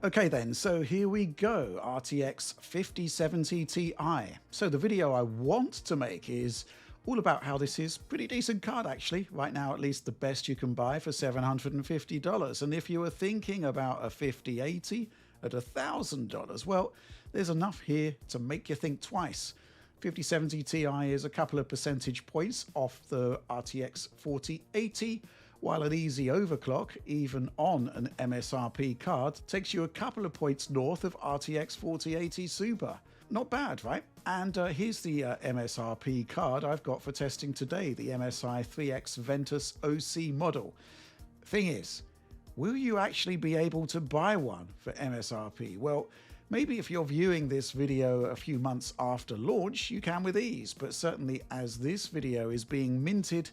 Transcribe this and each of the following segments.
Okay then, so here we go, RTX 5070 Ti. So the video I want to make is all about how this is pretty decent card actually. Right now at least the best you can buy for $750. And if you were thinking about a 5080 at $1,000, well, there's enough here to make you think twice. 5070 Ti is a couple of percentage points off the RTX 4080, while an easy overclock, even on an MSRP card, takes you a couple of points north of RTX 4080 Super. Not bad, right? And here's the MSRP card I've got for testing today, the MSI 3X Ventus OC model. Thing is, will you actually be able to buy one for MSRP? Well, maybe if you're viewing this video a few months after launch, you can with ease, but certainly as this video is being minted,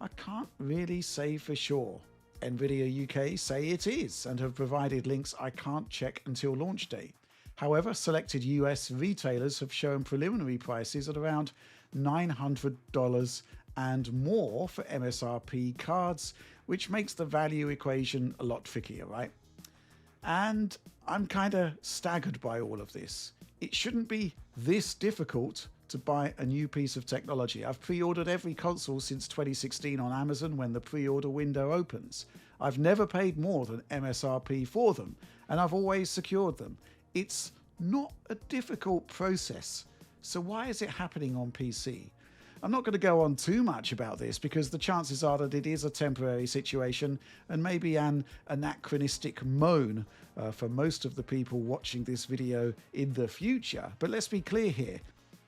I can't really say for sure. Nvidia UK say it is and have provided links I can't check until launch day. However, selected US retailers have shown preliminary prices at around $900 and more for MSRP cards, which makes the value equation a lot trickier, right? And I'm kind of staggered by all of this. It shouldn't be this difficult to buy a new piece of technology. I've pre-ordered every console since 2016 on Amazon when the pre-order window opens. I've never paid more than MSRP for them, and I've always secured them. It's not a difficult process. So why is it happening on PC? I'm not going to go on too much about this because the chances are that it is a temporary situation and maybe an anachronistic moan for most of the people watching this video in the future. But let's be clear here.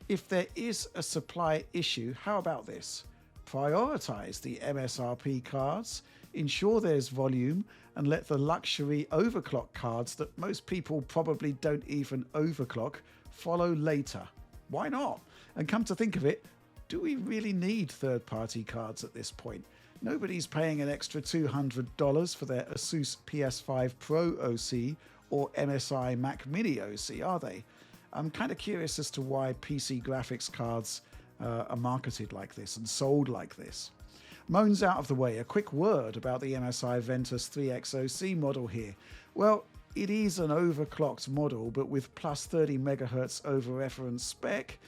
If there is a supply issue, how about this? Prioritize the MSRP cards, ensure there's volume, and let the luxury overclock cards that most people probably don't even overclock follow later. Why not? And come to think of it, do we really need third-party cards at this point? Nobody's paying an extra $200 for their Asus PS5 Pro OC or MSI Mac Mini OC, are they? I'm kind of curious as to why PC graphics cards are marketed like this and sold like this. Moans out of the way, a quick word about the MSI Ventus 3X OC model here. Well, it is an overclocked model, but with plus 30 MHz over reference spec,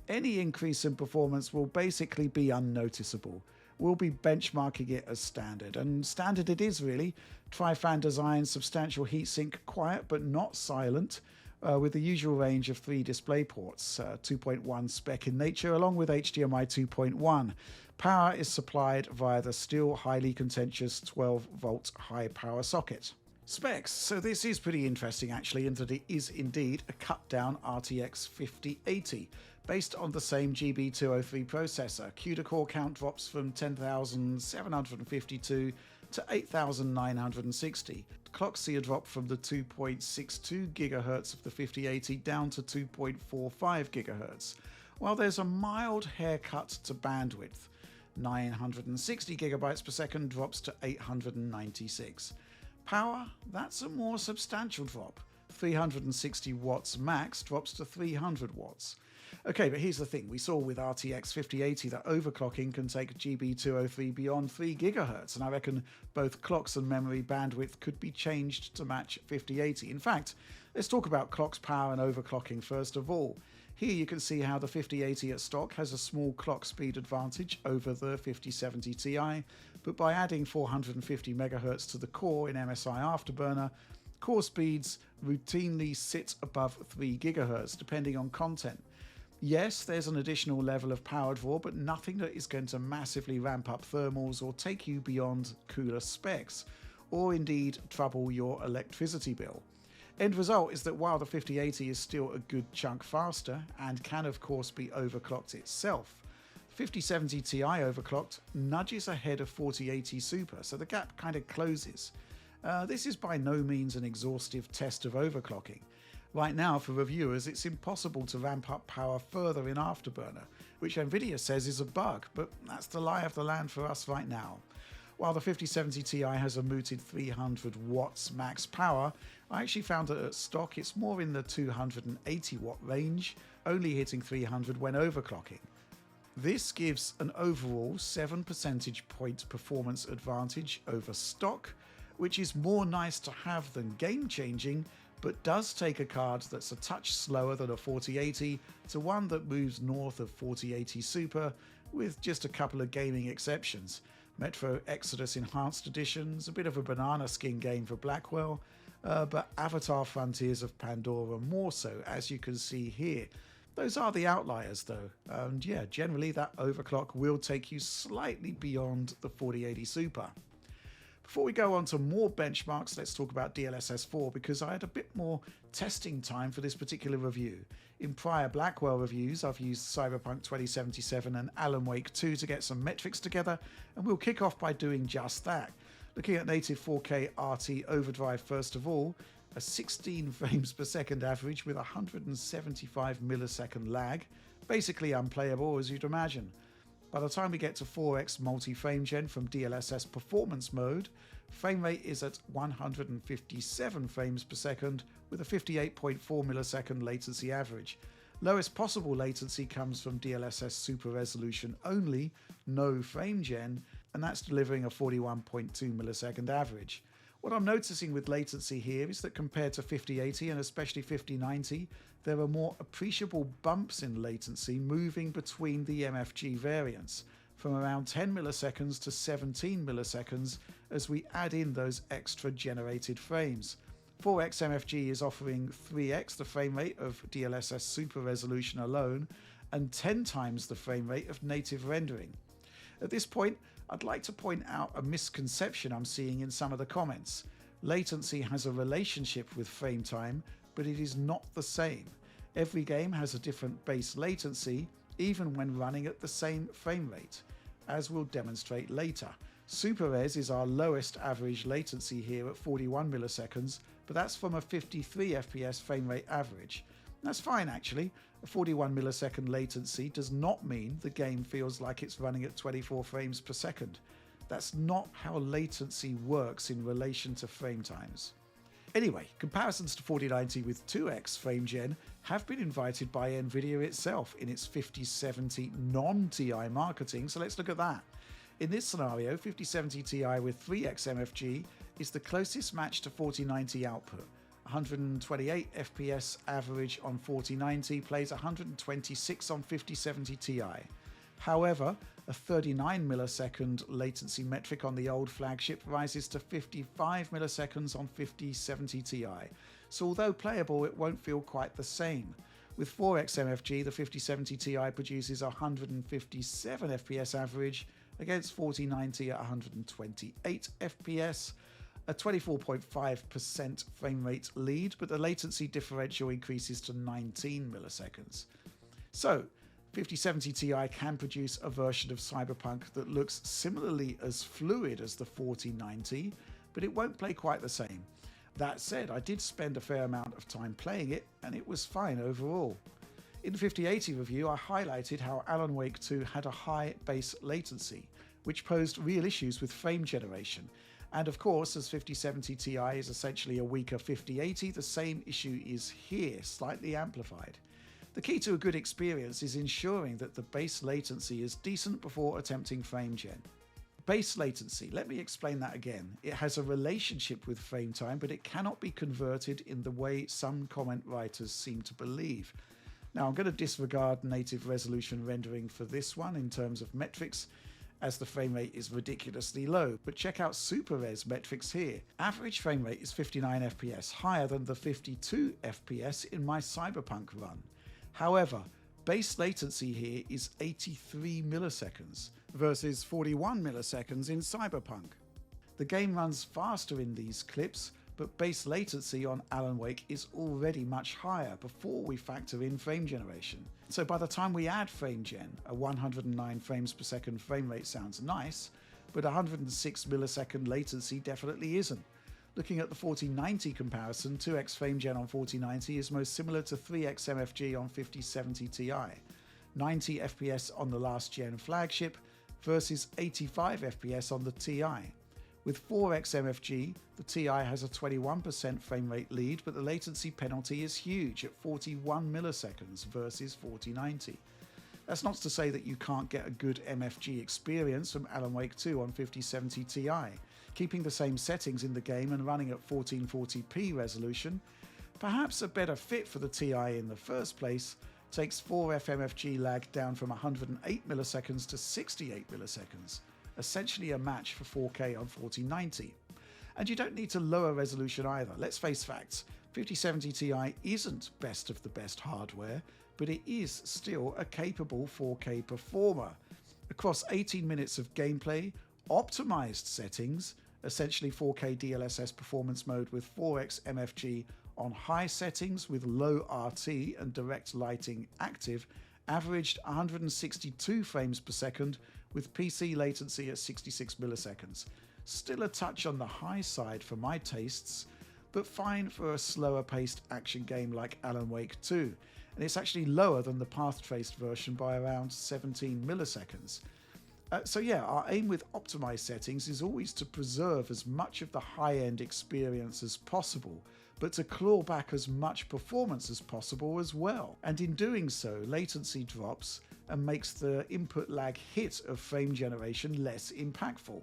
any increase in performance will basically be unnoticeable. We'll be benchmarking it as standard, and standard it is really. Tri-fan design, substantial heatsink, quiet but not silent, with the usual range of 3 display ports, 2.1 spec in nature, along with HDMI 2.1. Power is supplied via the still highly contentious 12-volt high power socket. Specs. So this is pretty interesting actually, in that it is indeed a cut-down RTX 5080, based on the same GB203 processor. CUDA-core count drops from 10,752 to 8,960. Clock see a drop from the 2.62 GHz of the 5080 down to 2.45 GHz, while there's a mild haircut to bandwidth. 960 GB per second drops to 896. Power, that's a more substantial drop. 360 watts max drops to 300 watts. Okay, but here's the thing. We saw with RTX 5080 that overclocking can take GB203 beyond 3 GHz, and I reckon both clocks and memory bandwidth could be changed to match 5080. In fact, let's talk about clocks, power, and overclocking first of all. Here you can see how the 5080 at stock has a small clock speed advantage over the 5070 Ti, but by adding 450 MHz to the core in MSI Afterburner, core speeds routinely sit above 3 GHz depending on content. Yes, there's an additional level of power draw, but nothing that is going to massively ramp up thermals or take you beyond cooler specs, or indeed trouble your electricity bill. End result is that while the 5080 is still a good chunk faster and can of course be overclocked itself, 5070 Ti overclocked nudges ahead of 4080 Super, so the gap kind of closes. This is by no means an exhaustive test of overclocking. Right now, for reviewers, it's impossible to ramp up power further in Afterburner, which Nvidia says is a bug, but that's the lie of the land for us right now. While the 5070 Ti has a mooted 300 watts max power, I actually found that at stock it's more in the 280 watt range, only hitting 300 when overclocking. This gives an overall 7 percentage point performance advantage over stock, which is more nice to have than game changing, but does take a card that's a touch slower than a 4080 to one that moves north of 4080 Super, with just a couple of gaming exceptions. Metro Exodus Enhanced Editions, a bit of a banana skin game for Blackwell, but Avatar Frontiers of Pandora more so, as you can see here. Those are the outliers though, and yeah, generally that overclock will take you slightly beyond the 4080 Super. Before we go on to more benchmarks, let's talk about DLSS 4 because I had a bit more testing time for this particular review. In prior Blackwell reviews, I've used Cyberpunk 2077 and Alan Wake 2 to get some metrics together, and we'll kick off by doing just that. Looking at native 4K RT overdrive first of all, a 16 frames per second average with 175 millisecond lag, basically unplayable as you'd imagine. By the time we get to 4x multi-frame gen from DLSS performance mode, frame rate is at 157 frames per second with a 58.4 millisecond latency average. Lowest possible latency comes from DLSS super resolution only, no frame gen, and that's delivering a 41.2 millisecond average. What I'm noticing with latency here is that compared to 5080 and especially 5090, there are more appreciable bumps in latency moving between the MFG variants, from around 10 milliseconds to 17 milliseconds as we add in those extra generated frames. 4x MFG is offering 3x the frame rate of DLSS super resolution alone and 10 times the frame rate of native rendering. At this point, I'd like to point out a misconception I'm seeing in some of the comments. Latency has a relationship with frame time, but it is not the same. Every game has a different base latency, even when running at the same frame rate, as we'll demonstrate later. Super Res is our lowest average latency here at 41 milliseconds, but that's from a 53 FPS frame rate average. That's fine actually. A 41 millisecond latency does not mean the game feels like it's running at 24 frames per second. That's not how latency works in relation to frame times. Anyway, comparisons to 4090 with 2x frame gen have been invited by Nvidia itself in its 5070 non-TI marketing, so let's look at that. In this scenario, 5070 Ti with 3x MFG is the closest match to 4090 output. 128 FPS average on 4090 plays 126 on 5070 Ti. However, a 39 millisecond latency metric on the old flagship rises to 55 milliseconds on 5070 Ti. So although playable, it won't feel quite the same. With 4x MFG, the 5070 Ti produces 157 FPS average against 4090 at 128 FPS, a 24.5% frame rate lead, but the latency differential increases to 19 milliseconds. So, 5070 Ti can produce a version of Cyberpunk that looks similarly as fluid as the 4090, but it won't play quite the same. That said, I did spend a fair amount of time playing it, and it was fine overall. In the 5080 review, I highlighted how Alan Wake 2 had a high base latency, which posed real issues with frame generation. And of course, as 5070 Ti is essentially a weaker 5080, the same issue is here, slightly amplified. The key to a good experience is ensuring that the base latency is decent before attempting frame gen. Base latency, let me explain that again. It has a relationship with frame time, but it cannot be converted in the way some comment writers seem to believe. Now, I'm going to disregard native resolution rendering for this one in terms of metrics, as the frame rate is ridiculously low, but check out Super Res metrics here. Average frame rate is 59 FPS, higher than the 52 FPS in my Cyberpunk run. However, base latency here is 83 milliseconds versus 41 milliseconds in Cyberpunk. The game runs faster in these clips, but base latency on Alan Wake is already much higher before we factor in frame generation. So by the time we add frame gen, a 109 frames per second frame rate sounds nice, but 106 millisecond latency definitely isn't. Looking at the 4090 comparison, 2x frame gen on 4090 is most similar to 3x MFG on 5070 Ti, 90 FPS on the last gen flagship versus 85 FPS on the Ti. With 4x MFG, the Ti has a 21% frame rate lead, but the latency penalty is huge at 41 milliseconds versus 4090. That's not to say that you can't get a good MFG experience from Alan Wake 2 on 5070 Ti. Keeping the same settings in the game and running at 1440p resolution, perhaps a better fit for the TI in the first place, takes 4 FMFG lag down from 108 milliseconds to 68 milliseconds, essentially a match for 4K on 4090. And you don't need to lower resolution either. Let's face facts, 5070 Ti isn't best of the best hardware, but it is still a capable 4K performer. Across 18 minutes of gameplay, optimized settings, essentially 4K DLSS performance mode with 4x MFG on high settings with low RT and direct lighting active, averaged 162 frames per second with PC latency at 66 milliseconds. Still a touch on the high side for my tastes, but fine for a slower paced action game like Alan Wake 2, and it's actually lower than the path-traced version by around 17 milliseconds. So yeah, our aim with optimized settings is always to preserve as much of the high-end experience as possible, but to claw back as much performance as possible as well. And in doing so, latency drops and makes the input lag hit of frame generation less impactful.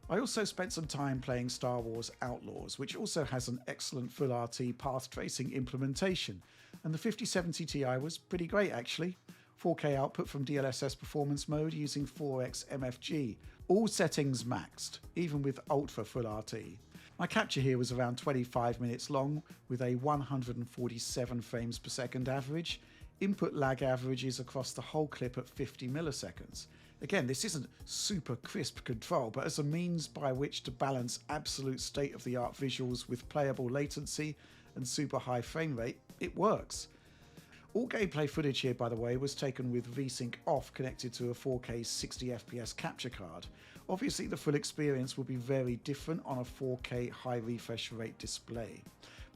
I also spent some time playing Star Wars Outlaws, which also has an excellent full RT path tracing implementation, and the 5070 Ti was pretty great actually. 4K output from DLSS performance mode using 4x MFG, all settings maxed, even with ultra full RT. My capture here was around 25 minutes long with a 147 frames per second average. Input lag averages across the whole clip at 50 milliseconds. Again, this isn't super crisp control, but as a means by which to balance absolute state-of-the-art visuals with playable latency and super high frame rate, it works. All gameplay footage here, by the way, was taken with VSync off connected to a 4K 60fps capture card. Obviously, the full experience will be very different on a 4K high refresh rate display.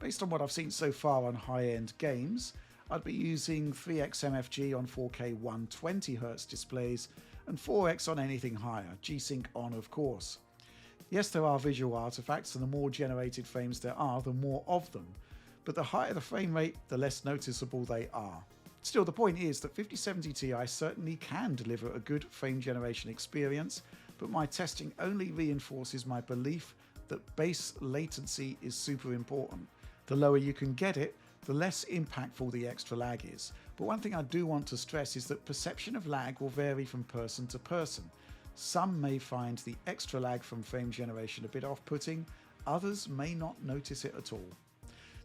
Based on what I've seen so far on high-end games, I'd be using 3x MFG on 4K 120Hz displays and 4x on anything higher, G-Sync on of course. Yes, there are visual artifacts, and the more generated frames there are, the more of them. But the higher the frame rate, the less noticeable they are. Still, the point is that 5070 Ti certainly can deliver a good frame generation experience, but my testing only reinforces my belief that base latency is super important. The lower you can get it, the less impactful the extra lag is. But one thing I do want to stress is that perception of lag will vary from person to person. Some may find the extra lag from frame generation a bit off-putting, others may not notice it at all.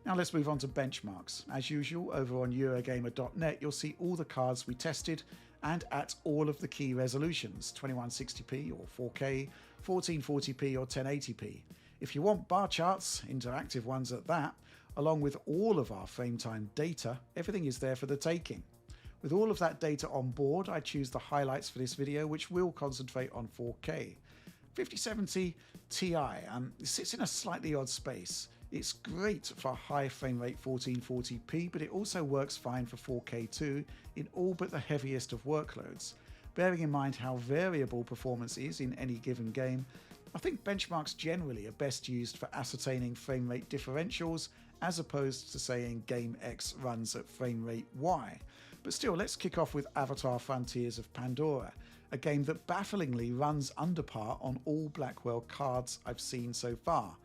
Now let's move on to benchmarks. As usual, over on Eurogamer.net, you'll see all the cards we tested and at all of the key resolutions, 2160p or 4K, 1440p or 1080p. If you want bar charts, interactive ones at that, along with all of our frame time data, everything is there for the taking. With all of that data on board, I choose the highlights for this video, which will concentrate on 4K. 5070 Ti sits in a slightly odd space. It's great for high frame rate 1440p, but it also works fine for 4K too in all but the heaviest of workloads. Bearing in mind how variable performance is in any given game, I think benchmarks generally are best used for ascertaining frame rate differentials as opposed to saying game X runs at frame rate Y. But still, let's kick off with Avatar Frontiers of Pandora, a game that bafflingly runs under par on all Blackwell cards I've seen so far.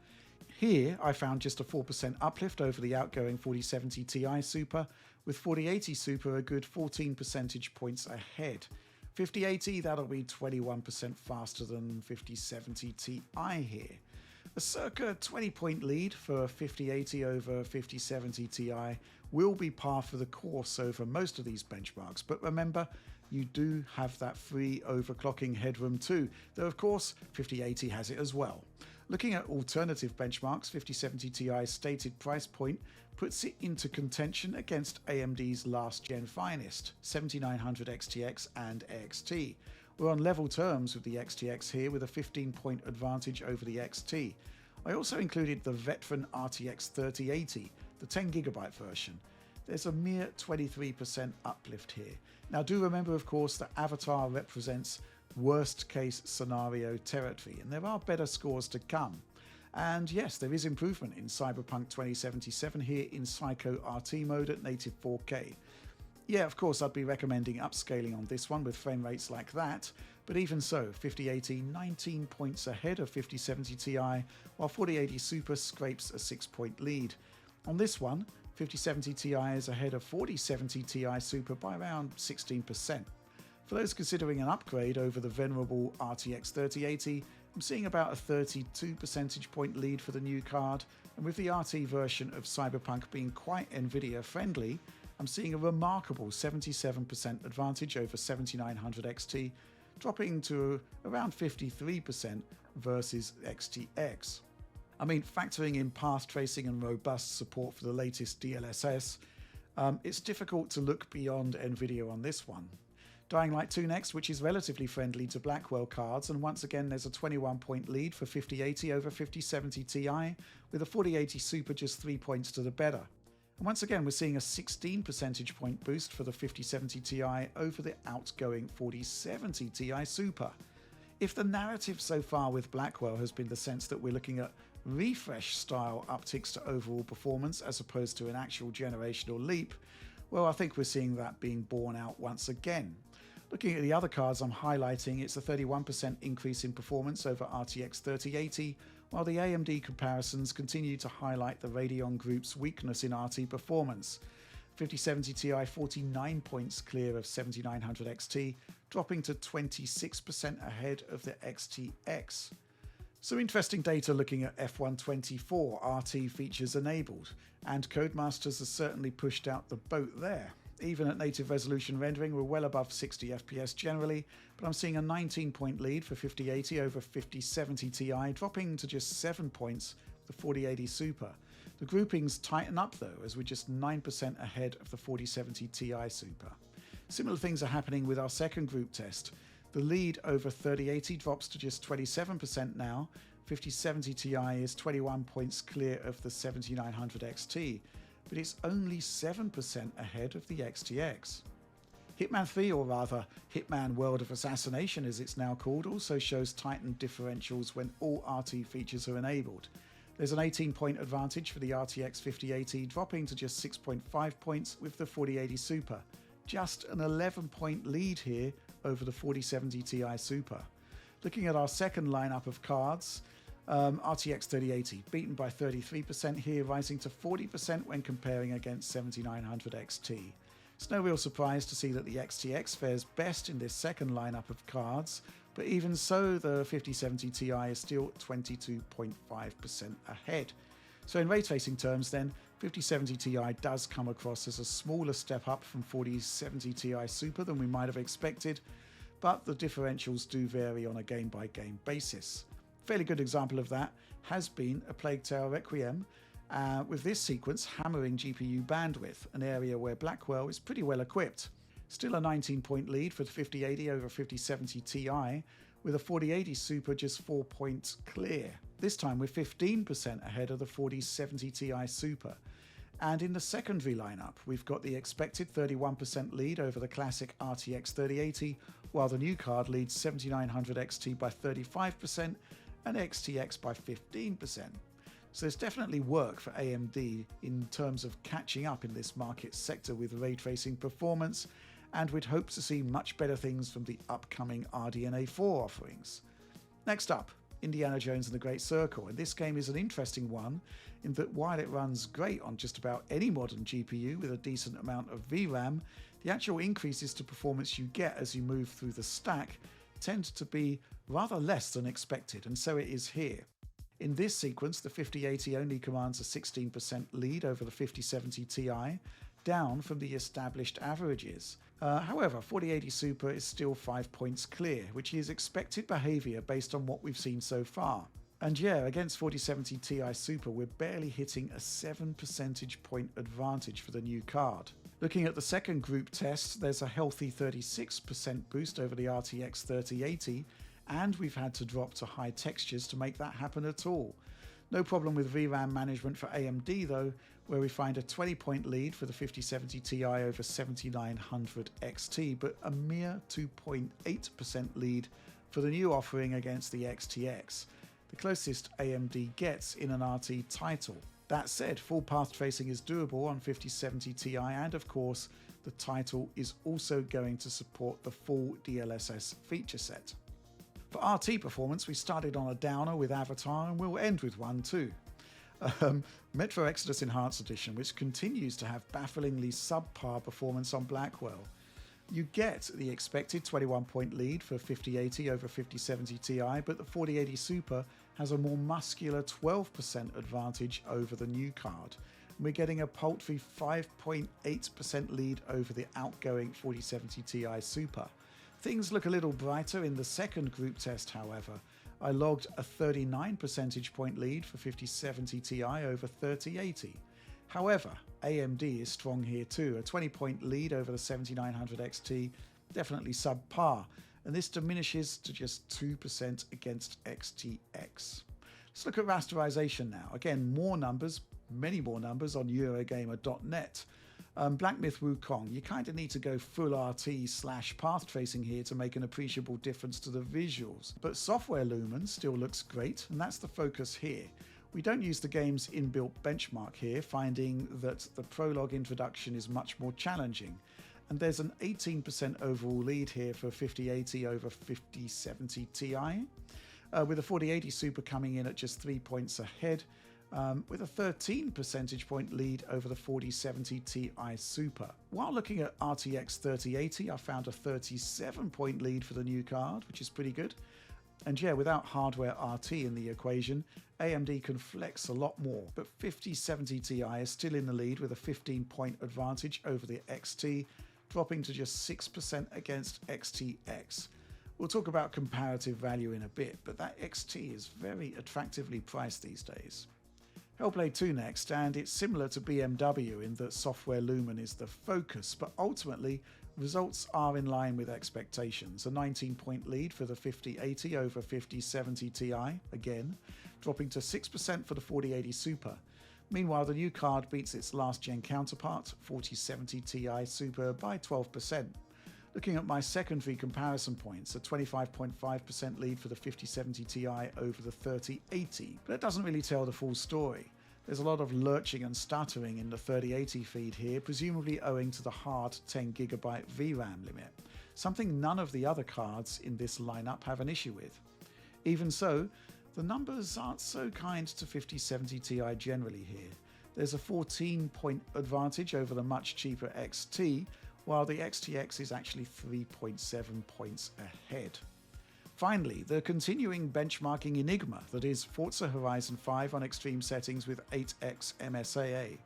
Here I found just a 4% uplift over the outgoing 4070 Ti Super, with 4080 Super a good 14 percentage points ahead. 5080, that'll be 21% faster than 5070 Ti here. A circa 20-point lead for 5080 over 5070 Ti will be par for the course over most of these benchmarks, but remember, you do have that free overclocking headroom too, though of course 5080 has it as well. Looking at alternative benchmarks, 5070 Ti's stated price point puts it into contention against AMD's last-gen finest, 7900 XTX and XT. We're on level terms with the XTX here with a 15-point advantage over the XT. I also included the veteran RTX 3080, the 10GB version. There's a mere 23% uplift here. Now do remember, of course, that Avatar represents worst case scenario territory, and there are better scores to come. And yes, there is improvement in Cyberpunk 2077 here in Psycho RT mode at native 4K. Yeah, of course, I'd be recommending upscaling on this one with frame rates like that, but even so, 5080 19 points ahead of 5070 Ti, while 4080 Super scrapes a 6-point lead. On this one, 5070 Ti is ahead of 4070 Ti Super by around 16%. For those considering an upgrade over the venerable RTX 3080, I'm seeing about a 32 percentage point lead for the new card, and with the RT version of Cyberpunk being quite Nvidia friendly, I'm seeing a remarkable 77% advantage over 7900 XT, dropping to around 53% versus XTX. I mean, factoring in path tracing and robust support for the latest DLSS, it's difficult to look beyond Nvidia on this one. Dying Light 2 next, which is relatively friendly to Blackwell cards, and once again there's a 21-point lead for 5080 over 5070 Ti, with a 4080 Super just 3 points to the better. And once again we're seeing a 16 percentage point boost for the 5070 Ti over the outgoing 4070 Ti Super. If the narrative so far with Blackwell has been the sense that we're looking at refresh style upticks to overall performance as opposed to an actual generational leap, well, I think we're seeing that being borne out once again. Looking at the other cards I'm highlighting, it's a 31% increase in performance over RTX 3080, while the AMD comparisons continue to highlight the Radeon Group's weakness in RT performance. 5070 Ti 49 points clear of 7900 XT, dropping to 26% ahead of the XTX. Some interesting data looking at F124 RT features enabled, and Codemasters has certainly pushed out the boat there. Even at native resolution rendering, we're well above 60 FPS generally, but I'm seeing a 19-point lead for 5080 over 5070 Ti, dropping to just 7 points for the 4080 Super. The groupings tighten up though, as we're just 9% ahead of the 4070 Ti Super. Similar things are happening with our second group test. The lead over 3080 drops to just 27% now. 5070 Ti is 21 points clear of the 7900 XT, but it's only 7% ahead of the XTX. Hitman 3, or rather Hitman World of Assassination as it's now called, also shows tightened differentials when all RT features are enabled. There's an 18-point advantage for the RTX 5080, dropping to just 6.5 points with the 4080 Super. Just an 11-point lead here over the 4070 Ti Super. Looking at our second lineup of cards, RTX 3080 beaten by 33% here, rising to 40% when comparing against 7900 XT. It's no real surprise to see that the XTX fares best in this second lineup of cards, but even so the 5070 Ti is still 22.5% ahead. So in ray tracing terms then, 5070 Ti does come across as a smaller step up from 4070 Ti Super than we might have expected, but the differentials do vary on a game-by-game basis. Fairly good example of that has been A Plague Tale Requiem, with this sequence hammering GPU bandwidth, an area where Blackwell is pretty well equipped. Still a 19-point lead for the 5080 over 5070 Ti, with a 4080 Super just 4 points clear. This time we're 15% ahead of the 4070 Ti Super. And in the secondary lineup, we've got the expected 31% lead over the classic RTX 3080, while the new card leads 7900 XT by 35% and XTX by 15%. So there's definitely work for AMD in terms of catching up in this market sector with ray tracing performance, and we'd hope to see much better things from the upcoming RDNA 4 offerings. Next up, Indiana Jones and the Great Circle, and this game is an interesting one in that while it runs great on just about any modern GPU with a decent amount of VRAM, the actual increases to performance you get as you move through the stack tend to be rather less than expected, and so it is here. In this sequence, the 5080 only commands a 16% lead over the 5070 Ti, down from the established averages. However, 4080 Super is still 5 points clear, which is expected behaviour based on what we've seen so far. And yeah, against 4070 Ti Super, we're barely hitting a 7 percentage point advantage for the new card. Looking at the second group test, there's a healthy 36% boost over the RTX 3080, and we've had to drop to high textures to make that happen at all. No problem with VRAM management for AMD though, where we find a 20-point lead for the 5070 Ti over 7900 XT, but a mere 2.8% lead for the new offering against the XTX, the closest AMD gets in an RT title. That said, full path tracing is doable on 5070 Ti, and of course, the title is also going to support the full DLSS feature set. For RT performance, we started on a downer with Avatar, and we'll end with one too. Metro Exodus Enhanced Edition, which continues to have bafflingly subpar performance on Blackwell. You get the expected 21-point lead for 5080 over 5070 Ti, but the 4080 Super has a more muscular 12% advantage over the new card. We're getting a paltry 5.8% lead over the outgoing 4070 Ti Super. Things look a little brighter in the second group test, however. I logged a 39 percentage point lead for 5070 Ti over 3080. However, AMD is strong here too, a 20-point lead over the 7900 XT, definitely subpar, and this diminishes to just 2% against XTX. Let's look at rasterization now. Again, more numbers, many more numbers on Eurogamer.net. Black Myth Wukong, you kind of need to go full RT/path tracing here to make an appreciable difference to the visuals. But software lumen still looks great, and that's the focus here. We don't use the game's inbuilt benchmark here, finding that the prologue introduction is much more challenging. And there's an 18% overall lead here for 5080 over 5070 Ti, with the 4080 Super coming in at just 3 points ahead, with a 13 percentage point lead over the 4070 Ti Super. While looking at RTX 3080, I found a 37-point lead for the new card, which is pretty good. And yeah, without hardware RT in the equation, AMD can flex a lot more, but 5070 Ti is still in the lead with a 15-point advantage over the XT, dropping to just 6% against XTX. We'll talk about comparative value in a bit, but that XT is very attractively priced these days. Hellblade 2 next, and it's similar to BMW in that software lumen is the focus, but ultimately results are in line with expectations. A 19-point lead for the 5080 over 5070 Ti, again, dropping to 6% for the 4080 Super. Meanwhile, the new card beats its last-gen counterpart, 4070 Ti Super, by 12%. Looking at my secondary comparison points, a 25.5% lead for the 5070 Ti over the 3080, but it doesn't really tell the full story. There's a lot of lurching and stuttering in the 3080 feed here, presumably owing to the hard 10GB VRAM limit, something none of the other cards in this lineup have an issue with. Even so, the numbers aren't so kind to 5070 Ti generally here. There's a 14-point advantage over the much cheaper XT, while the XTX is actually 3.7 points ahead. Finally, the continuing benchmarking enigma that is Forza Horizon 5 on extreme settings with 8x MSAA.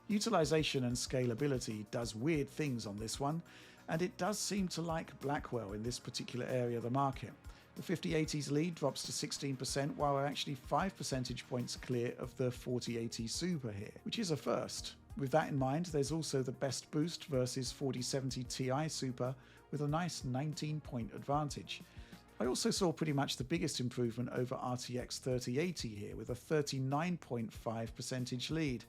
Utilization and scalability does weird things on this one, and it does seem to like Blackwell in this particular area of the market. The 5080's lead drops to 16%, while we're actually 5 percentage points clear of the 4080 Super here, which is a first. With that in mind, there's also the best boost versus 4070 Ti Super with a nice 19-point advantage. I also saw pretty much the biggest improvement over RTX 3080 here with a 39.5 percentage lead.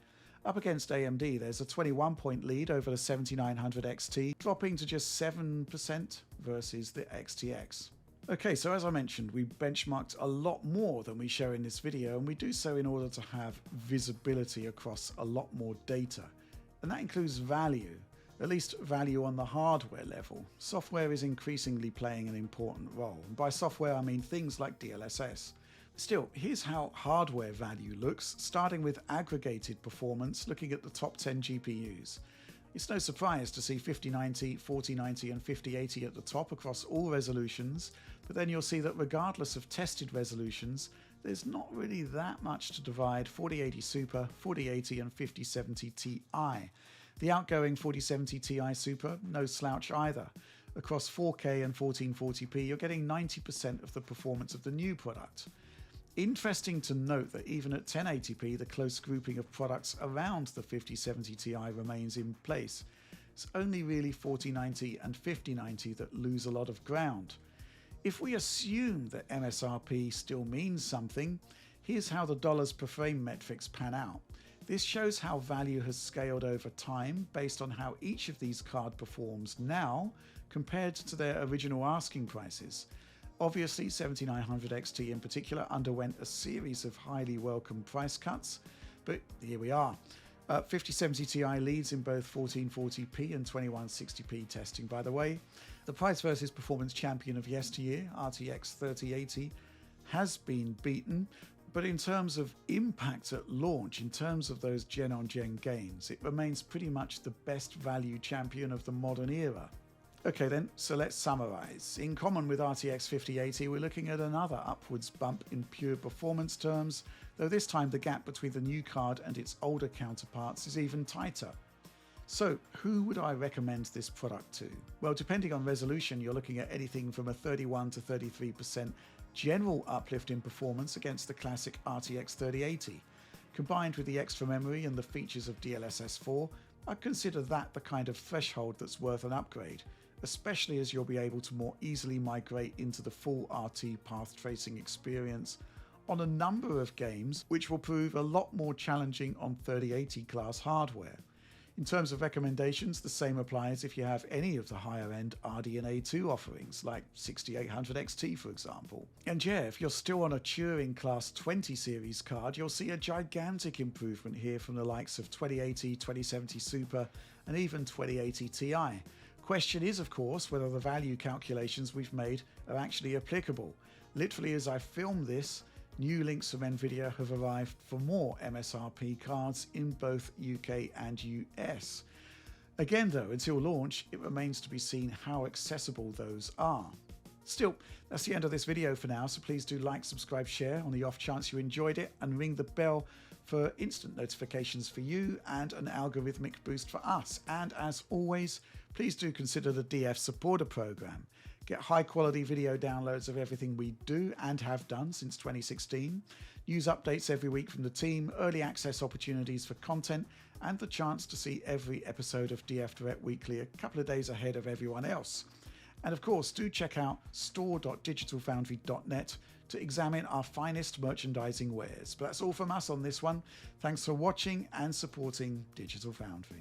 Up against AMD, there's a 21-point lead over the 7900 XT, dropping to just 7% versus the XTX. Okay, so as I mentioned, we benchmarked a lot more than we show in this video, and we do so in order to have visibility across a lot more data. And that includes value, at least value on the hardware level. Software is increasingly playing an important role. And by software, I mean things like DLSS. Still, here's how hardware value looks, starting with aggregated performance, looking at the top 10 GPUs. It's no surprise to see 5090, 4090 and 5080 at the top across all resolutions, but then you'll see that regardless of tested resolutions, there's not really that much to divide 4080 Super, 4080 and 5070 Ti. The outgoing 4070 Ti Super, no slouch either. Across 4K and 1440p, you're getting 90% of the performance of the new product. Interesting to note that even at 1080p, the close grouping of products around the 5070 Ti remains in place. It's only really 4090 and 5090 that lose a lot of ground. If we assume that MSRP still means something, here's how the dollars per frame metrics pan out. This shows how value has scaled over time based on how each of these cards performs now compared to their original asking prices. Obviously, 7900 XT in particular underwent a series of highly welcome price cuts, but here we are. 5070 Ti leads in both 1440p and 2160p testing, by the way. The price versus performance champion of yesteryear, RTX 3080, has been beaten, But in terms of impact at launch, in terms of those gen-on-gen games, it remains pretty much the best value champion of the modern era. Okay then, so let's summarize. In common with RTX 5080, we're looking at another upwards bump in pure performance terms, though this time the gap between the new card and its older counterparts is even tighter. So, who would I recommend this product to? Well, depending on resolution, you're looking at anything from a 31 to 33% general uplift in performance against the classic RTX 3080. Combined with the extra memory and the features of DLSS 4, I'd consider that the kind of threshold that's worth an upgrade, especially as you'll be able to more easily migrate into the full RT path tracing experience on a number of games, which will prove a lot more challenging on 3080 class hardware. In terms of recommendations, the same applies if you have any of the higher-end RDNA 2 offerings, like 6800 XT for example. And yeah, if you're still on a Turing Class 20 series card, you'll see a gigantic improvement here from the likes of 2080, 2070 Super, and even 2080 Ti. Question is, of course, whether the value calculations we've made are actually applicable. Literally, as I film this, new links from Nvidia have arrived for more MSRP cards in both UK and US. Again though, until launch, it remains to be seen how accessible those are. Still, that's the end of this video for now, so please do like, subscribe, share on the off chance you enjoyed it, and ring the bell for instant notifications for you and an algorithmic boost for us. And as always, please do consider the DF supporter program. Get high quality video downloads of everything we do and have done since 2016, news updates every week from the team, early access opportunities for content, and the chance to see every episode of DF Direct Weekly a couple of days ahead of everyone else. And of course, do check out store.digitalfoundry.net to examine our finest merchandising wares. But that's all from us on this one. Thanks for watching and supporting Digital Foundry.